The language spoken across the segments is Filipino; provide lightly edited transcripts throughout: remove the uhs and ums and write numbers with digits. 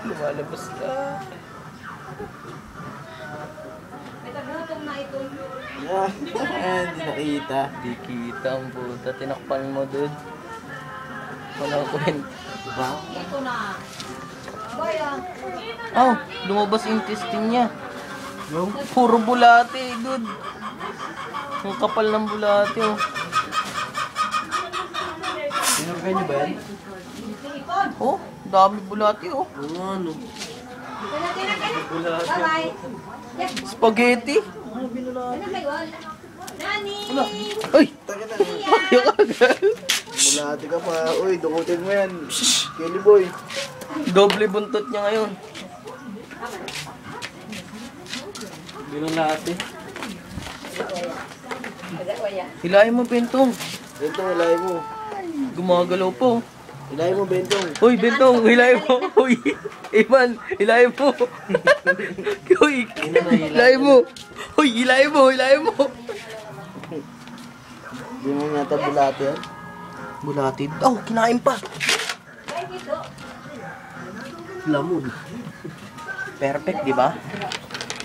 Lumalabas ka. Hindi nakita. Di kita ang puta. Tinakpan mo, dude. Walang kwento. Diba? Oh, lumabas yung intestine niya. Puro bulate, dude. Ang kapal ng bulate, oh. Sinurgay niyo ba yan? Oh, dami bulate, oh. Ano? Spaghetti. Nani! Ay! Taka na. Bakyo ka agad. Bulati ka pa. Uy, dukutin mo yan. Kelly boy. Doble buntot niya ngayon. Binulati. Hilahin mo, Bentong. Bentong, hilahin mo. Gumagalaw po. Hilahin mo, Bentong. Hoy, Bentong, hilahin mo. Hoy, Ivan, hilahin mo. Hoy, hilahin mo. Hoy, hilahin mo, hilahin mo. Hindi mo nata bulati yan. Bulatid. Oh, kinain pa. Lamon. Perfect, di ba?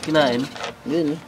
Kinain? Yun eh.